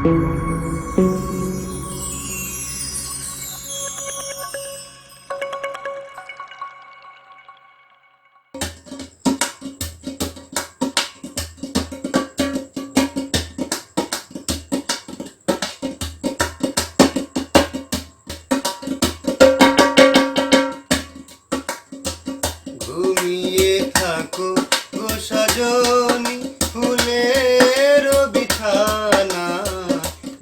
ঘুমিয়ে থাকো গো সজনী ফুলের বিছানা,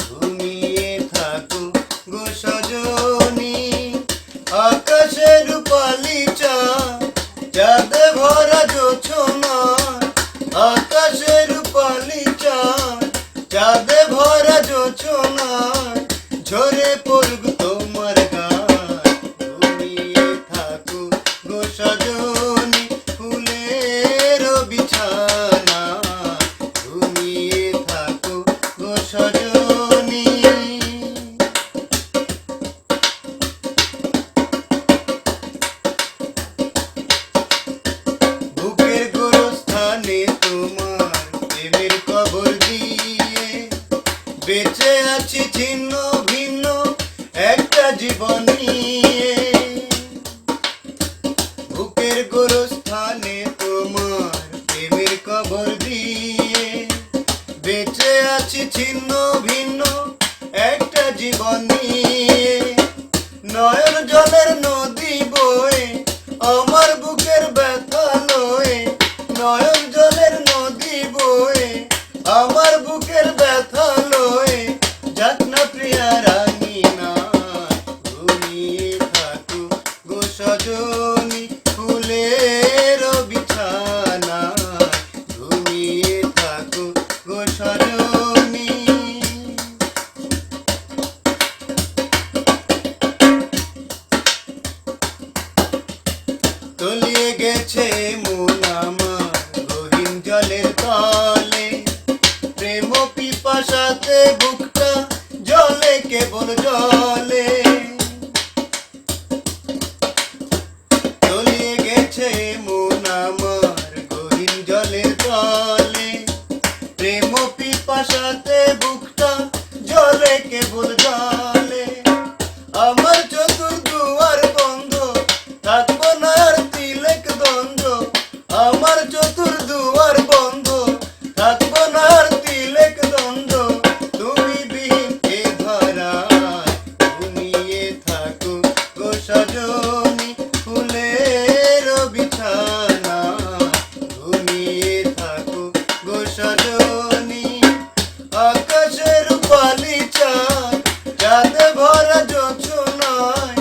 ঘুমিয়ে থাকো গো সজনী। আকাশে রূপালি চাঁদ ভরা জোছনা, আকাশে রূপালি চাঁদ ভরা জোছনা, ঝরে পড়ুক তোমার গান। ঘুমিয়ে থাকো গো সজনী ফুলের বিছানা, ঘুমিয়ে থাকো গো সজনী। বুকের গোরস্থানে তোমার প্রেমের কবর দিয়ে বেঁচে আছি ছিন্ন ভিন্ন একটা জীবন নিয়ে। বুকের গোরস্থানে তোমার প্রেমের কবর দিয়ে বেঁচে আছি ছিন্ন ভিন্ন একটা জীবন নিয়ে। নয়ন জলের নদী বয়ে আমার বুকের ব্যথা লয়ে, নয়ন জলের নদী বয়ে আমার বুকের ব্যথা লয়ে, যাক না প্রিয়া রাঙিনা। ঘুমিয়ে থাকো গো সজনী ফুলের বিছানা, ঘুমিয়ে থাকো গো সজনী। তলিয়ে গেছে মন আমার গহীন জলের তলে, প্রেম পিপাসাতে বুকটা জলে কেবল জলে। তলিয়ে গেছে মন আমার গহীন জলের তলে, প্রেম পিপাসাতে বুকটা জলে কেবল জলে। আমার চতুর্দুয়ার বন্ধ, থাকবো না আর তিলেক দ্বন্দ্ব, আমার চতুর্দুয়ার বন্ধ, থাকবো না আর তিলেক দ্বন্দ্ব, তুমি বিহীন এ ধরায়। ঘুমিয়ে থাকো গো সজনী ফুলের বিছানা, ঘুমিয়ে থাকো গো সজনী। আকাশের রূপালি চাঁদ ভরা জোছনায়,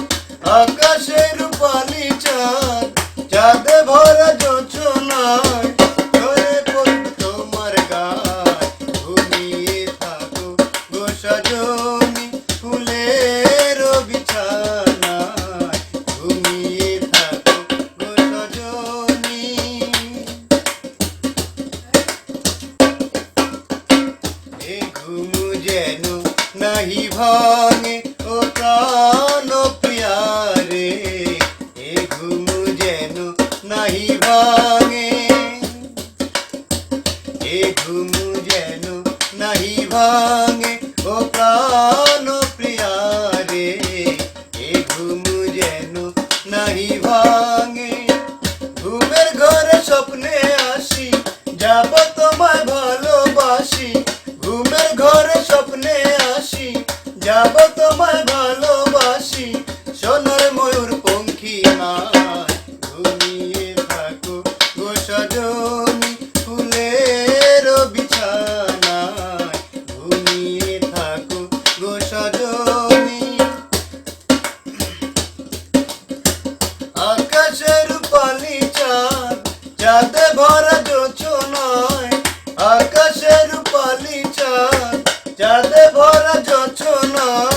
আকাশের রূপালি চাঁদ ভরা জোছনায়, ঝরে পড়ুক তোমার গান। ঘুমিয়ে থাকো গো সজনী ফুলের বিছানায়, ঘুমিয়ে থাকো গো সজনী। এ ঘুম যেন নাহি ভাঙে ও প্রাণ প্রিয়ারে, এ ঘুম যেন নাহি ভাঙে, এ ঘুম যেন নাহি ভাঙে ও প্রাণ প্রিয়ারে, এ ঘুম যেন নাহি ভাঙে। ঘুমের ঘরে স্বপ্নে আসি, যাব তোমায় ভালোবাসি, ঘুমের ঘরে স্বপ্নে আসি, যাব তোমায় ভালোবাসি, সোনার ময়ূর পঙ্খী নাই। ঘুমিয়ে থাকো গো সজনী ফুলের বিছানায়, ঘুমিয়ে থাকো গো সজনী। আকাশের রূপালি চাঁদ ভরা জোছনায়, আকাশের রূপালি চাঁদ ভরা জোছনায়,